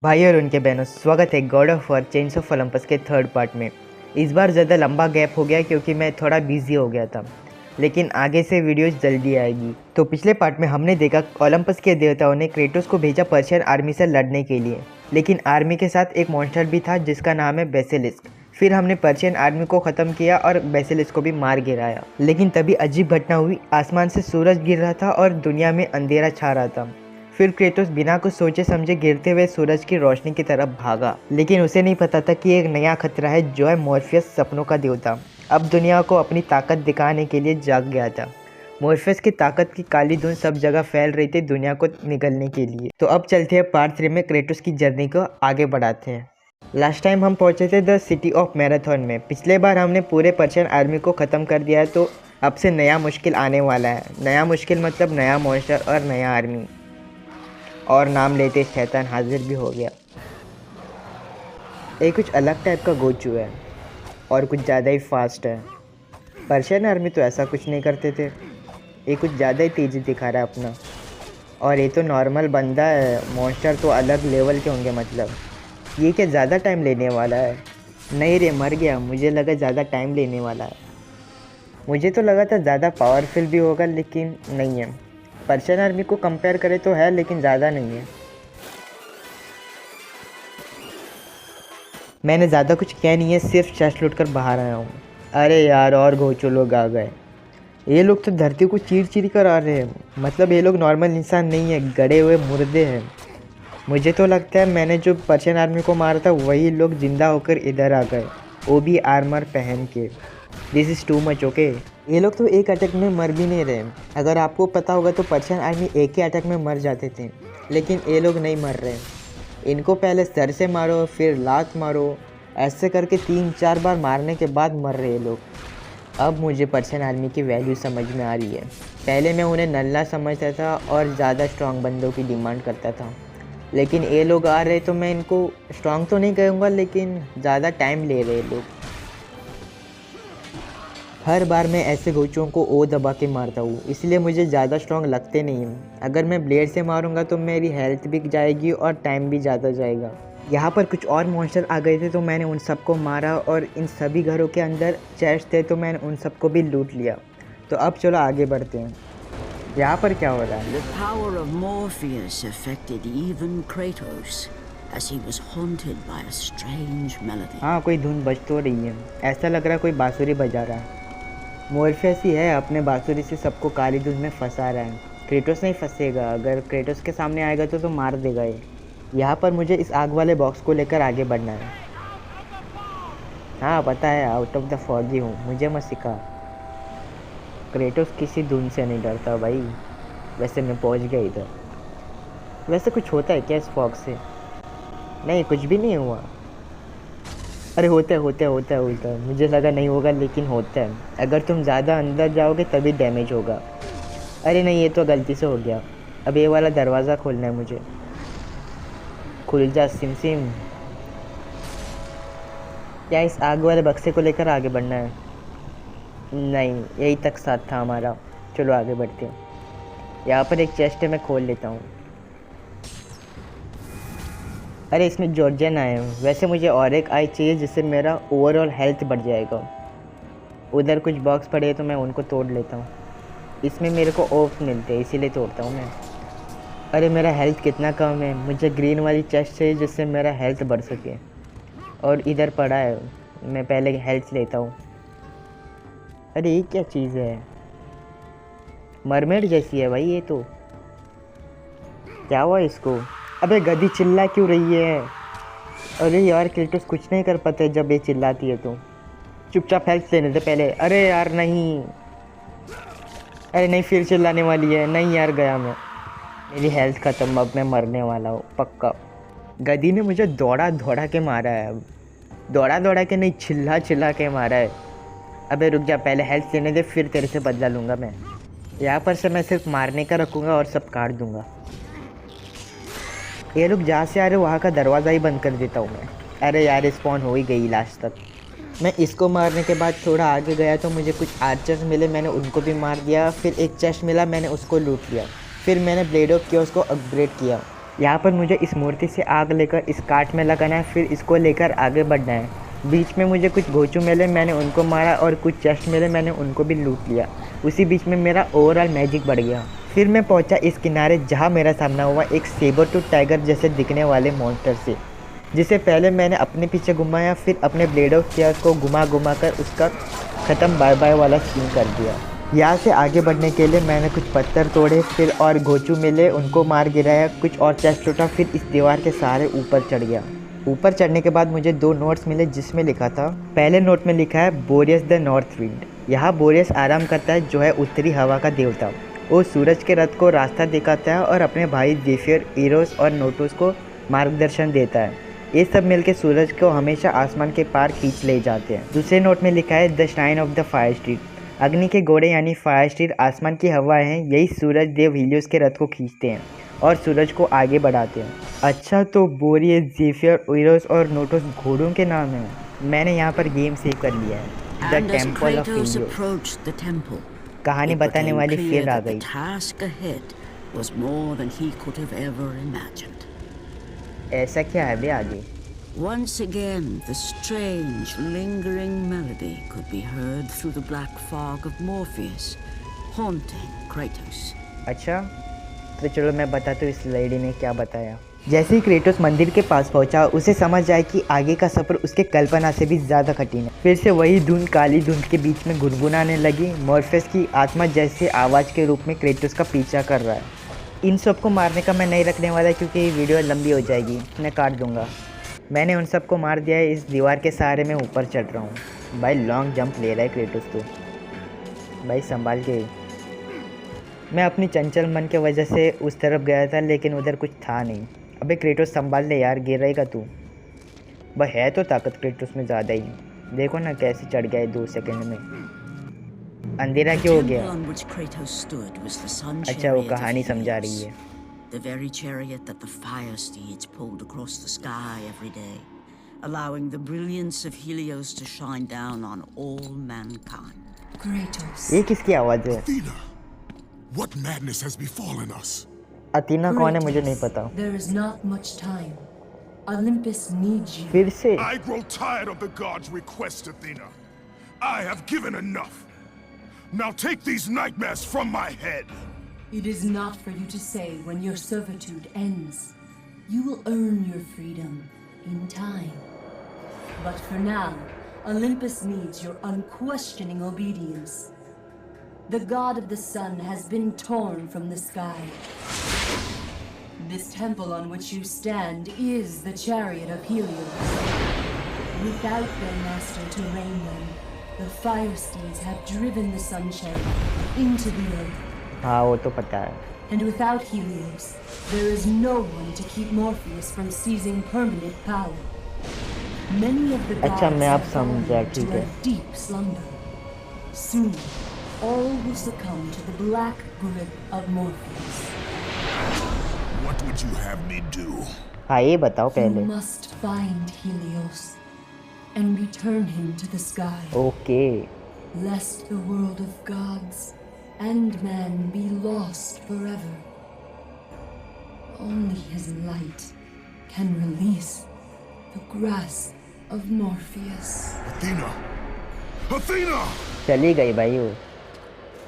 भाई और उनके बहनों, स्वागत है God of war chains of Olympus के थर्ड पार्ट में। इस बार ज़्यादा लंबा गैप हो गया क्योंकि मैं थोड़ा बिजी हो गया था, लेकिन आगे से वीडियोस जल्दी आएगी। तो पिछले पार्ट में हमने देखा ओलंपस के देवताओं ने क्रेटोस को भेजा पर्शियन आर्मी से लड़ने के लिए, लेकिन आर्मी के साथ एक मॉन्स्टर भी था जिसका नाम है बेसिलिस्क। फिर हमने पर्शियन आर्मी को ख़त्म किया और बेसिलिस्क को भी मार गिराया, लेकिन तभी अजीब घटना हुई। आसमान से सूरज गिर रहा था और दुनिया में अंधेरा छा रहा था। फिर क्रेटोस बिना कुछ सोचे समझे गिरते हुए सूरज की रोशनी की तरफ भागा, लेकिन उसे नहीं पता था कि एक नया खतरा है जो है मॉर्फियस, सपनों का देवता। अब दुनिया को अपनी ताकत दिखाने के लिए जाग गया था। मॉर्फियस की ताकत की काली धुंध सब जगह फैल रही थी दुनिया को निगलने के लिए। तो अब चलते हैं पार्ट 3 में क्रेटोस की जर्नी को आगे बढ़ाते हैं। लास्ट टाइम हम पहुंचे थे द सिटी ऑफ मैराथन में। पिछले बार हमने पूरे पर्शियन आर्मी को ख़त्म कर दिया है, तो अब से नया मुश्किल आने वाला है। नया मुश्किल मतलब नया मॉन्स्टर और नया आर्मी, और नाम लेते शैतान हाजिर भी हो गया। ये कुछ अलग टाइप का गोचू है और कुछ ज़्यादा ही फास्ट है। पर्शियन आर्मी तो ऐसा कुछ नहीं करते थे, ये कुछ ज़्यादा ही तेज़ी दिखा रहा है अपना। और ये तो नॉर्मल बंदा है, मॉन्स्टर तो अलग लेवल के होंगे। मतलब ये क्या ज़्यादा टाइम लेने वाला है? नहीं रे, मर गया। मुझे लगा ज़्यादा टाइम लेने वाला है। मुझे तो लगा था ज़्यादा पावरफुल भी होगा, लेकिन नहीं है। पर्शियन आर्मी को कंपेयर करें तो है, लेकिन ज़्यादा नहीं है। मैंने ज़्यादा कुछ किया नहीं है, सिर्फ चेस्ट लूट कर बाहर आया हूँ। अरे यार, और घोचो लोग आ गए। ये लोग तो धरती को चीर चीर कर आ रहे हैं। मतलब ये लोग नॉर्मल इंसान नहीं है, गड़े हुए मुर्दे हैं। मुझे तो लगता है मैंने जो पर्शियन आर्मी को मारा था वही लोग जिंदा होकर इधर आ गए, वो भी आर्मर पहन के। This is too much, okay. ये लोग तो एक अटैक में मर भी नहीं रहे। अगर आपको पता होगा तो पर्शियन आर्मी एक ही अटैक में मर जाते थे, लेकिन ये लोग नहीं मर रहे। इनको पहले सर से मारो, फिर लात मारो, ऐसे करके 3-4 बार मारने के बाद मर रहे लोग। अब मुझे पर्शियन आर्मी की वैल्यू समझ में आ रही है। पहले मैं उन्हें नल्ला समझता था और ज़्यादा स्ट्रॉन्ग बंदों की डिमांड करता था, लेकिन ये लोग आ रहे तो मैं इनको स्ट्रॉन्ग तो नहीं कहूँगा, लेकिन ज़्यादा टाइम ले रहे लोग। हर बार मैं ऐसे गोचों को ओ दबा के मारता हूँ, इसलिए मुझे ज़्यादा स्ट्रॉन्ग लगते नहीं हैं। अगर मैं ब्लेड से मारूंगा तो मेरी हेल्थ भी जाएगी और टाइम भी ज़्यादा जाएगा। यहाँ पर कुछ और मॉन्स्टर आ गए थे तो मैंने उन सबको मारा, और इन सभी घरों के अंदर चेस्ट थे तो मैंने उन सबको भी लूट लिया। तो अब चलो आगे बढ़ते हैं। यहाँ पर क्या हो रहा है? The power of Morpheus affected even Kratos, as he was haunted by a strange melody. हाँ, कोई धुन बज तो रही है। ऐसा लग रहा है कोई बांसुरी बजा रहा है। मॉर्फियस ही है, अपने बांसुरी से सबको काली धुन में फंसा रहा है। क्रेटोस नहीं फंसेगा, अगर क्रेटोस के सामने आएगा तो मार देगा ये। यहाँ पर मुझे इस आग वाले बॉक्स को लेकर आगे बढ़ना है। हाँ पता है, आउट ऑफ द फॉगी हूँ, मुझे मत सिखा। क्रेटोस किसी धुन से नहीं डरता भाई। वैसे मैं पहुँच गया इधर। वैसे कुछ होता है क्या इस फॉग से? नहीं, कुछ भी नहीं हुआ। अरे होता है। मुझे लगा नहीं होगा, लेकिन होता है। अगर तुम ज़्यादा अंदर जाओगे तभी डैमेज होगा। अरे नहीं, ये तो गलती से हो गया। अब ये वाला दरवाज़ा खोलना है मुझे। खुल जा सिम सिम। क्या इस आग वाले बक्से को लेकर आगे बढ़ना है? नहीं, यही तक साथ था हमारा। चलो आगे बढ़ते हैं। यहाँ पर एक चेस्ट है, मैं खोल लेता हूँ। अरे इसमें जॉर्जियन आए हैं। वैसे मुझे और एक आई चाहिए जिससे मेरा ओवरऑल हेल्थ बढ़ जाएगा। उधर कुछ बॉक्स पड़े हैं तो मैं उनको तोड़ लेता हूँ। इसमें मेरे को ऑफ मिलते हैं, इसीलिए तोड़ता हूँ मैं। अरे मेरा हेल्थ कितना कम है। मुझे ग्रीन वाली चेस्ट चाहिए जिससे मेरा हेल्थ बढ़ सके। और इधर पड़ा है, मैं पहले हेल्थ लेता हूँ। अरे ये क्या चीज़ है? मरमेड जैसी है भाई ये तो। क्या हुआ इसको? अबे गधी चिल्ला क्यों रही है? अरे यार, क्रेटोस कुछ नहीं कर पाते जब ये चिल्लाती है तो। चुपचाप हेल्थ लेने दे पहले। अरे यार नहीं, अरे नहीं, फिर चिल्लाने वाली है। नहीं यार, गया मैं। मेरी हेल्थ ख़त्म, अब मैं मरने वाला हूँ पक्का। गधी ने मुझे दौड़ा दौड़ा के मारा है। दौड़ा दौड़ा के नहीं, चिल्ला चिल्ला के मारा है। अबे रुक जा, पहले हेल्थ लेने दे, फिर तेरे से बदला लूँगा मैं। यहाँ पर से मैं सिर्फ मारने का रखूँगा और सब काट दूँगा। ये लोग जहाँ से आ रहे वहाँ का दरवाज़ा ही बंद कर देता हूँ मैं। अरे यार, स्पॉन हो ही गई लास्ट तक। मैं इसको मारने के बाद थोड़ा आगे गया तो मुझे कुछ आर्चर्स मिले, मैंने उनको भी मार दिया। फिर एक चेस्ट मिला, मैंने उसको लूट लिया। फिर मैंने ब्लेड ऑफ कियोस को अपग्रेड किया। यहाँ पर मुझे इस मूर्ति से आग लेकर इस काट में लगाना है, फिर इसको लेकर आगे बढ़ना है। बीच में मुझे कुछ गोचू मिले, मैंने उनको मारा, और कुछ चेस्ट मिले, मैंने उनको भी लूट लिया। उसी बीच में मेरा ओवरऑल मैजिक बढ़ गया। फिर मैं पहुँचा इस किनारे जहाँ मेरा सामना हुआ एक सेबर टूथ टाइगर जैसे दिखने वाले मॉन्स्टर से, जिसे पहले मैंने अपने पीछे घुमाया, फिर अपने ब्लेड ऑफ चेयर्स को घुमा कर उसका ख़त्म बाय बाय वाला सीन कर दिया। यहाँ से आगे बढ़ने के लिए मैंने कुछ पत्थर तोड़े, फिर और गोचू मिले, उनको मार गिराया, कुछ और चेस्ट टूटा, फिर इस दीवार के सहारे ऊपर चढ़ गया। ऊपर चढ़ने के बाद मुझे 2 नोट्स मिले जिसमें लिखा था, पहले नोट में लिखा है बोरियस द नॉर्थ विंड। यहाँ बोरियस आराम करता है, जो है उत्तरी हवा का देवता। वो सूरज के रथ को रास्ता दिखाता है और अपने भाई जेफियर, इरोस और नोटोस को मार्गदर्शन देता है। ये सब मिलकर सूरज को हमेशा आसमान के पार खींच ले जाते हैं। दूसरे नोट में लिखा है the shine of the fire street. अग्नि के घोड़े यानी फायर स्ट्रीट आसमान की हवाएं हैं, यही सूरज देव हीलियोस के रथ को खींचते हैं और सूरज को आगे बढ़ाते हैं। अच्छा, तो बोरियस, जेफियर, इरोस और नोटोस घोड़ों के नाम हैं। मैंने यहाँ पर गेम सेव कर लिया है। The temple of Helios. कहानी बताने वाली फिर आ गई। ऐसा क्या है बे आगे? Once again, the strange, lingering melody could be heard through the black fog of Morpheus, haunting Kratos. अच्छा, तो चलो मैं बताता हूँ इस लेडी ने क्या बताया। जैसे ही क्रेटोस मंदिर के पास पहुंचा, उसे समझ आया कि आगे का सफ़र उसके कल्पना से भी ज़्यादा कठिन है। फिर से वही धुंध काली धुंध के बीच में गुनगुनाने लगी। मॉर्फेस की आत्मा जैसे आवाज़ के रूप में क्रेटोस का पीछा कर रहा है। इन सबको मारने का मैं नहीं रखने वाला क्योंकि वीडियो लंबी हो जाएगी, मैं काट दूंगा। मैंने उन सबको मार दिया है। इस दीवार के सहारे मैं ऊपर चढ़ रहा हूँ। भाई लॉन्ग जंप ले रहा है क्रेटोस तो, भाई संभाल के। मैं अपनी चंचल मन के वजह से उस तरफ गया था, लेकिन उधर कुछ था नहीं। अबे क्रेटोस संभाल ले यार, गिर रहेगा तू। भाई है तो ताकत क्रेटोस में ज़्यादा ही, देखो ना कैसे चढ़ गया है 2 सेकंड में। अंधेरा क्यों हो गया? अच्छा, वो कहानी समझा रही है। The very chariot that the fire steeds pulled across the sky every day, allowing the brilliance of Helios to shine down on all mankind. Kratos. ये किसकी आवाज़ है? Athena, what madness has befallen us? Athena कौन है मुझे नहीं पता। There is not much time. Olympus needs you. फिर से I grow tired of the gods' requests, Athena. I have given enough. Now take these nightmares from my head. It is not for you to say when your servitude ends. You will earn your freedom in time. But for now, Olympus needs your unquestioning obedience. The god of the sun has been torn from the sky. This temple on which you stand is the chariot of Helios. Without their master to reign them, the fire steeds have driven the sun chariot into the earth. हाँ वो तो पता है। And without Helios, there is no one to keep Morpheus from seizing permanent power. Many of the अच्छा, gods मैं अब have fallen समझा, to ठीक a है। deep slumber. Soon, all will succumb to the black grip of Morpheus. What would you have me do? हाँ ये बताओ You पहले। must find Helios and return him to the sky, okay, lest the world of gods and man be lost forever. Only his light can release the grasp of Morpheus. Athena! Athena! चली गई भाई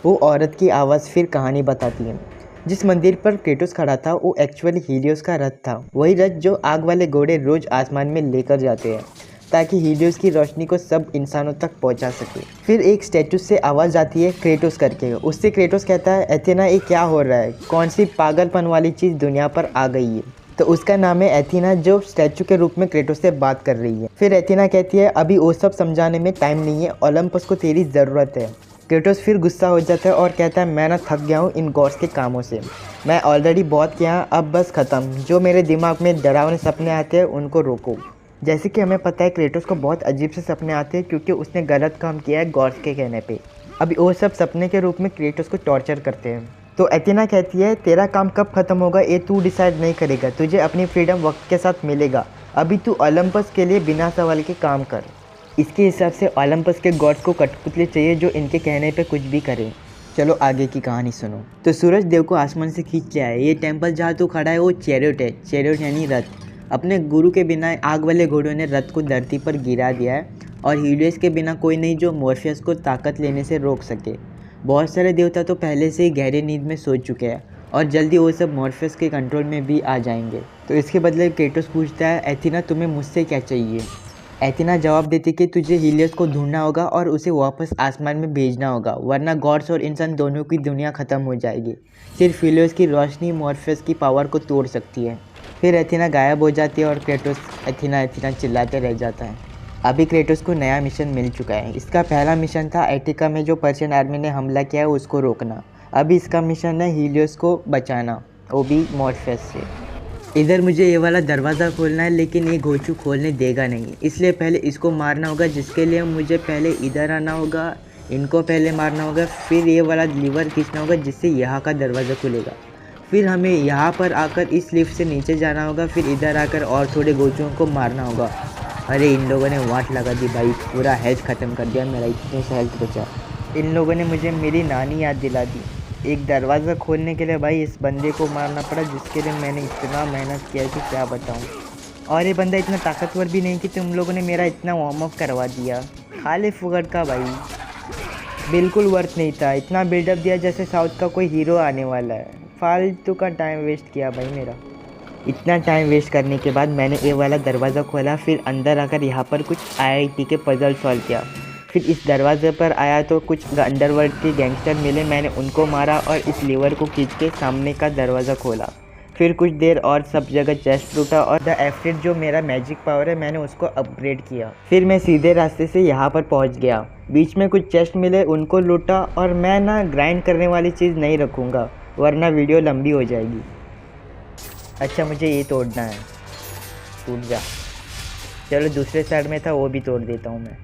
वो औरत की आवाज़ फिर कहानी बताती है। जिस मंदिर पर क्रेटोस खड़ा था वो एक्चुअली हीलियोस का रथ था, वही रथ जो आग वाले घोड़े रोज आसमान में लेकर जाते हैं ताकि हीलियोस की रोशनी को सब इंसानों तक पहुंचा सके। फिर एक स्टैचू से आवाज़ आती है क्रेटोस करके। उससे क्रेटोस कहता है एथेना ये क्या हो रहा है, कौन सी पागलपन वाली चीज़ दुनिया पर आ गई है। तो उसका नाम है एथेना, जो स्टैचू के रूप में क्रेटोस से बात कर रही है। फिर एथेना कहती है अभी वो सब समझाने में टाइम नहीं है, ओलंपस को तेरी ज़रूरत है। क्रेटोस फिर गुस्सा हो जाता है और कहता है मैं ना थक गया हूँ इन गॉड्स के कामों से, मैं ऑलरेडी बहुत किया, अब बस ख़त्म। जो मेरे दिमाग में डरावने सपने आते हैं उनको रोको। जैसे कि हमें पता है क्रेटोस को बहुत अजीब से सपने आते हैं क्योंकि उसने गलत काम किया है गॉड्स के कहने पे। अभी वो सब सपने के रूप में क्रेटोस को टॉर्चर करते हैं। तो एथेना कहती है तेरा काम कब ख़त्म होगा ये तू डिसाइड नहीं करेगा, तुझे अपनी फ्रीडम वक्त के साथ मिलेगा, अभी तू ओलंपस के लिए बिना सवाल के काम कर। इसके हिसाब से ओलंपस के गॉड्स को कठपुतली चाहिए जो इनके कहने पे कुछ भी करें। चलो आगे की कहानी सुनो। तो सूरज देव को आसमान से खींच लिया है। ये टेम्पल जहाँ तो खड़ा है वो चैरियट है। चैरियट यानी रथ। अपने गुरु के बिना आग वाले घोड़ों ने रथ को धरती पर गिरा दिया है और हीलियोस के बिना कोई नहीं जो मॉर्फियस को ताकत लेने से रोक सके। बहुत सारे देवता तो पहले से ही गहरी नींद में सो चुके हैं और जल्दी वो सब मॉर्फियस के कंट्रोल में भी आ जाएंगे। तो इसके बदले क्रेटोस पूछता है, एथेना तुम्हें मुझसे क्या चाहिए? एथेना जवाब देती कि तुझे हीलियोस को ढूंढना होगा और उसे वापस आसमान में भेजना होगा, वरना गॉड्स और इंसान दोनों की दुनिया ख़त्म हो जाएगी। सिर्फ हीलियोस की रोशनी मॉर्फियस की पावर को तोड़ सकती है। फिर एथेना गायब हो जाती है और क्रेटोस एथेना एथेना चिल्लाते रह जाता है। अभी क्रेटोस को नया मिशन मिल चुका है। इसका पहला मिशन था एटिका में जो पर्शियन आर्मी ने हमला किया है उसको रोकना। अभी इसका मिशन है हीलियोस को बचाना, वो भी मॉर्फियस से। इधर मुझे ये वाला दरवाज़ा खोलना है लेकिन ये घोंचू खोलने देगा नहीं, इसलिए पहले इसको मारना होगा, जिसके लिए मुझे पहले इधर आना होगा, इनको पहले मारना होगा, फिर ये वाला लीवर खींचना होगा जिससे यहाँ का दरवाज़ा खुलेगा। फिर हमें यहाँ पर आकर इस लिफ्ट से नीचे जाना होगा, फिर इधर आकर और थोड़े घोंचुओं को मारना होगा। अरे इन लोगों ने वाट लगा दी भाई, पूरा हेल्थ ख़त्म कर दिया मेरा, इतने से हेल्थ बचा। इन लोगों ने मुझे मेरी नानी याद दिला दी। एक दरवाज़ा खोलने के लिए भाई इस बंदे को मारना पड़ा, जिसके लिए मैंने इतना मेहनत किया कि क्या बताऊं। और ये बंदा इतना ताकतवर भी नहीं कि तुम लोगों ने मेरा इतना वार्म अप करवा दिया। खाली फुगड़ का भाई, बिल्कुल वर्थ नहीं था। इतना बिल्डअप दिया जैसे साउथ का कोई हीरो आने वाला है। फालतू का टाइम वेस्ट किया भाई मेरा। इतना टाइम वेस्ट करने के बाद मैंने ये वाला दरवाज़ा खोला, फिर अंदर आकर यहाँ पर कुछ IIT के पजल सॉल्व किया। फिर इस दरवाजे पर आया तो कुछ अंडरवर्ल्ड के गैंगस्टर मिले, मैंने उनको मारा और इस लीवर को खींच के सामने का दरवाज़ा खोला। फिर कुछ देर और सब जगह चेस्ट टूटा और द एफ्रिट जो मेरा मैजिक पावर है मैंने उसको अपग्रेड किया। फिर मैं सीधे रास्ते से यहाँ पर पहुँच गया। बीच में कुछ चेस्ट मिले, उनको लूटा। और मैं ना ग्राइंड करने वाली चीज़ नहीं रखूँगा वरना वीडियो लंबी हो जाएगी। अच्छा मुझे ये तोड़ना है, टूट जा। चलो दूसरे साइड में था वो भी तोड़ देता हूँ मैं।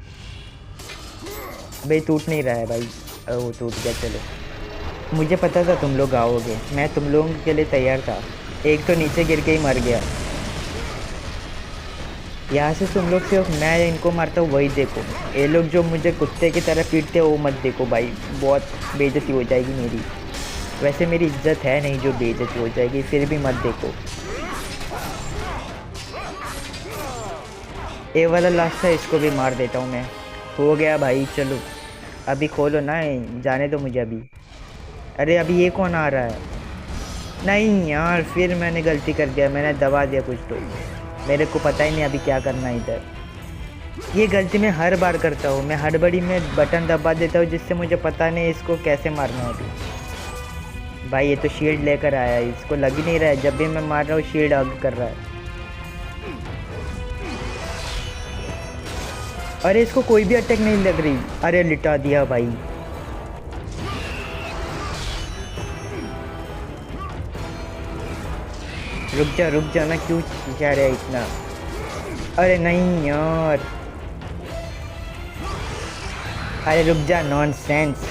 भाई टूट नहीं रहा है भाई, वो टूट गया। चलो मुझे पता था तुम लोग आओगे, मैं तुम लोगों के लिए तैयार था। एक तो नीचे गिर के ही मर गया। यहाँ से तुम लोग सिर्फ मैं इनको मारता हूँ वही देखो। ये लोग जो मुझे कुत्ते की तरह पीटते वो मत देखो भाई, बहुत बेइज्जती हो जाएगी मेरी। वैसे मेरी इज्जत है नहीं जो बेइज्जती हो जाएगी, फिर भी मत देखो। ये वाला लास्ट है, इसको भी मार देता हूँ मैं। हो गया भाई, चलो अभी खोलो ना, जाने दो मुझे अभी। अरे अभी ये कौन आ रहा है? नहीं यार, फिर मैंने गलती कर दिया, मैंने दबा दिया कुछ तो। मेरे को पता ही नहीं अभी क्या करना है इधर। ये गलती मैं हर बार करता हूँ, मैं हड़बड़ी में बटन दबा देता हूँ जिससे मुझे पता नहीं इसको कैसे मारना है अभी। भाई ये तो शील्ड लेकर आया है, इसको लग ही नहीं रहा है, जब भी मैं मार रहा हूँ शील्ड हग कर रहा है। अरे इसको कोई भी अटैक नहीं लग रही। अरे लिटा दिया भाई। रुक जा ना, क्यों चिल्ला रहा है इतना? अरे नहीं यार, अरे रुक जा, नॉनसेंस।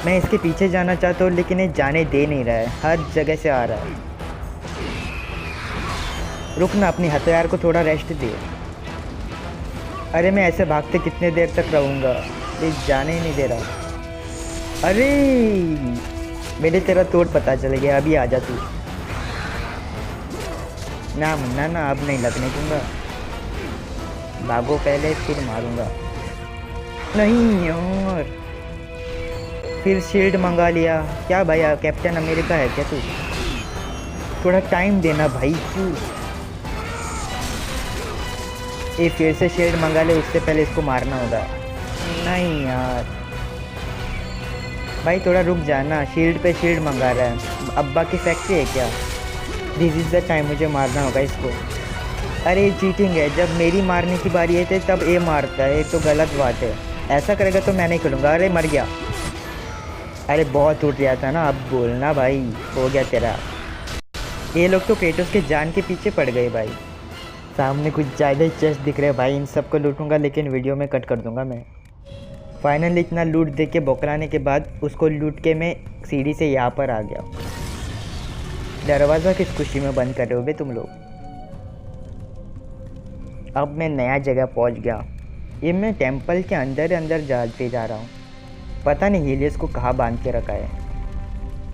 मैं इसके पीछे जाना चाहता हूँ लेकिन ये जाने दे नहीं रहा है, हर जगह से आ रहा है। रुक ना, अपनी हथियार को थोड़ा रेस्ट दे। अरे मैं ऐसे भागते कितने देर तक रहूँगा, ये जाने ही नहीं दे रहा। अरे मेरे तेरा तोड़ पता चल गया, अभी आ जा तू। ना मुन्ना ना, अब नहीं लगने दूंगा। भागो पहले फिर मारूंगा। नहीं यार, फिर शील्ड मंगा लिया। क्या भाई कैप्टन अमेरिका है क्या तू? थोड़ा टाइम देना भाई, क्यों? ये फिर से शील्ड मंगा ले, उससे पहले इसको मारना होगा। नहीं यार भाई थोड़ा रुक जाना, शील्ड पे शील्ड मंगा रहा है। अब्बा की फैक्ट्री है क्या? दिस इज़ द टाइम, मुझे मारना होगा इसको। अरे ये चीटिंग है, जब मेरी मारने की बारी है तब ये मारता है, ये तो गलत बात है। ऐसा करेगा तो मैं नहीं खेलूँगा। अरे मर गया। अरे बहुत टूट गया था ना, अब बोलना भाई, हो गया तेरा। ये लोग तो क्रेटोस के जान के पीछे पड़ गए भाई। सामने कुछ ज़्यादा ही चेस्ट दिख रहे हैं भाई, इन सबको लूटूंगा लेकिन वीडियो में कट कर दूंगा मैं। फाइनली इतना लूट दे के बौखलाने के बाद उसको लूट के मैं सीढ़ी से यहाँ पर आ गया। दरवाज़ा किस खुशी में बंद कर रहे हो बे तुम लोग? अब मैं नया जगह पहुँच गया। ये मैं टेंपल के अंदर जाते जा रहा हूँ। पता नहीं हीलियस को कहाँ बांध के रखा है।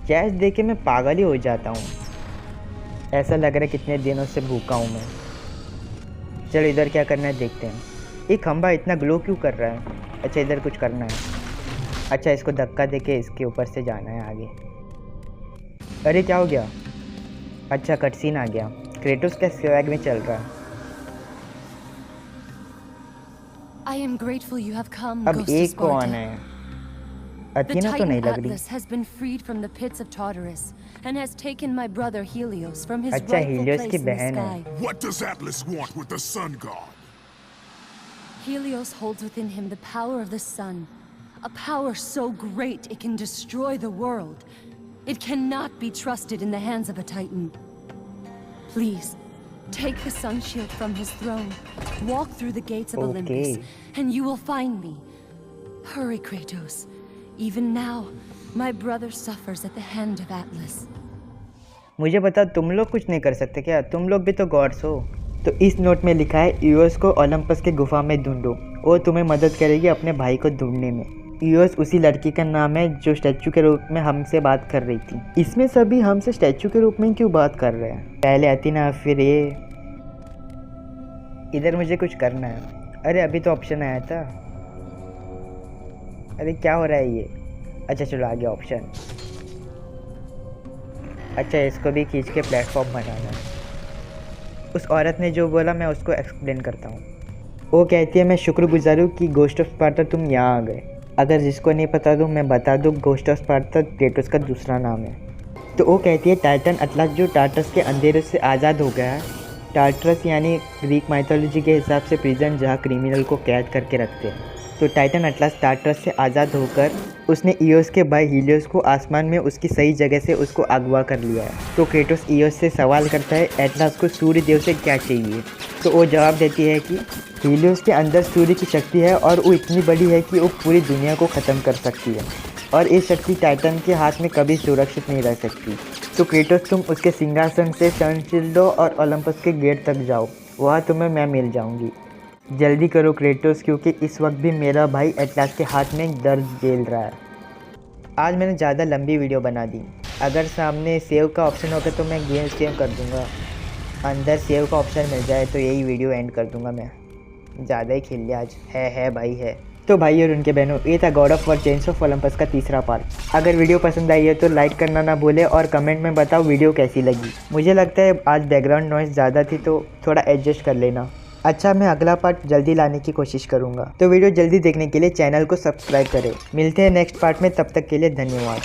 चेस्ट देख के मैं पागल ही हो जाता हूँ। ऐसा लग रहा है कितने दिनों से भूखा हूँ मैं। चलो इधर क्या करना है देखते हैं। ये खंबा इतना ग्लो क्यों कर रहा है? अच्छा इधर कुछ करना है। अच्छा इसको धक्का देके इसके ऊपर से जाना है आगे। अरे क्या हो गया? अच्छा कटसीन आ गया। क्रेटोस का स्वैग में चल रहा है। I am grateful you have come, अब Ghost of एक कौन Sparta. है? The अथीना तो Titan नहीं लग रही। Atlas has been freed from the pits of Tartarus and has taken my brother Helios from his अच्छा rightful हीलियोस place की in the बहन है। sky. What does Atlas want with the sun god? Helios holds within him the power of the sun, a power so great it can destroy the world. It cannot be trusted in the hands of a Titan. Please, take the sun shield from his throne, walk through the gates of Olympus, and you will find me. Hurry, Kratos. Even now, my brother suffers at the hand of Atlas. मुझे बता तुम लोग कुछ नहीं कर सकते क्या? तुम लोग भी तो गॉड्स हो। तो इस नोट में लिखा है ईओस को ओलंपस के गुफा में ढूंढो, वो तुम्हें मदद करेगी अपने भाई को ढूंढने में। ईओस उसी लड़की का नाम है जो स्टैचू के रूप में हमसे बात कर रही थी। इसमें सभी हमसे स्टैचू के रूप में क्यों बात कर रहे हैं? पहले अथीना फिर ये। इधर मुझे कुछ करना है। अरे अभी तो ऑप्शन आया था। अरे क्या हो रहा है ये? अच्छा चलो आ गया ऑप्शन। अच्छा इसको भी खींच के प्लेटफॉर्म बनाना है। उस औरत ने जो बोला मैं उसको एक्सप्लेन करता हूँ। वो कहती है मैं शुक्रगुजार हूँ कि गोस्ट ऑफ स्पार्टा तुम यहाँ आ गए। अगर जिसको नहीं पता तो मैं बता दूँ, गोस्ट ऑफ स्पार्टा क्रेटोस का दूसरा नाम है। तो वो कहती है टाइटन अटलास जो टार्टस के अंधेरे से आज़ाद हो गया है। टार्टस यानी ग्रीक माइथोलॉजी के हिसाब से प्रिजन जहाँ क्रिमिनल को कैद करके रखते हैं। तो टाइटन अटलास टार्टस से आज़ाद होकर उसने ईओस के भाई हीलियोस को आसमान में उसकी सही जगह से उसको अगवा कर लिया है। तो क्रेटोस ईओस से सवाल करता है एटलास को सूर्य देव से क्या चाहिए। तो वो जवाब देती है कि हीलियोस के अंदर सूर्य की शक्ति है और वो इतनी बड़ी है कि वो पूरी दुनिया को ख़त्म कर सकती है और ये शक्ति टाइटन के हाथ में कभी सुरक्षित नहीं रह सकती। तो क्रेटोस तुम उसके सिंहासन से सनशील्ड लो और ओलंपस के गेट तक जाओ, वहाँ तुम्हें मैं मिल जाऊँगी। जल्दी करो क्रेटोस, क्योंकि इस वक्त भी मेरा भाई एटलास के हाथ में दर्द झेल रहा है। आज मैंने ज़्यादा लंबी वीडियो बना दी। अगर सामने सेव का ऑप्शन होगा तो मैं गेम सेव कर दूंगा। अंदर सेव का ऑप्शन मिल जाए तो यही वीडियो एंड कर दूंगा मैं। ज़्यादा ही खेल लिया आज। है भाई है। तो भाई और उनके बहनों, ये था God of war chains of Olympus का तीसरा पार्ट। अगर वीडियो पसंद आई है तो लाइक करना ना भूले और कमेंट में बताओ वीडियो कैसी लगी। मुझे लगता है आज बैकग्राउंड नॉइज़ ज़्यादा थी तो थोड़ा एडजस्ट कर लेना। अच्छा मैं अगला पार्ट जल्दी लाने की कोशिश करूँगा। तो वीडियो जल्दी देखने के लिए चैनल को सब्सक्राइब करें। मिलते हैं नेक्स्ट पार्ट में, तब तक के लिए धन्यवाद।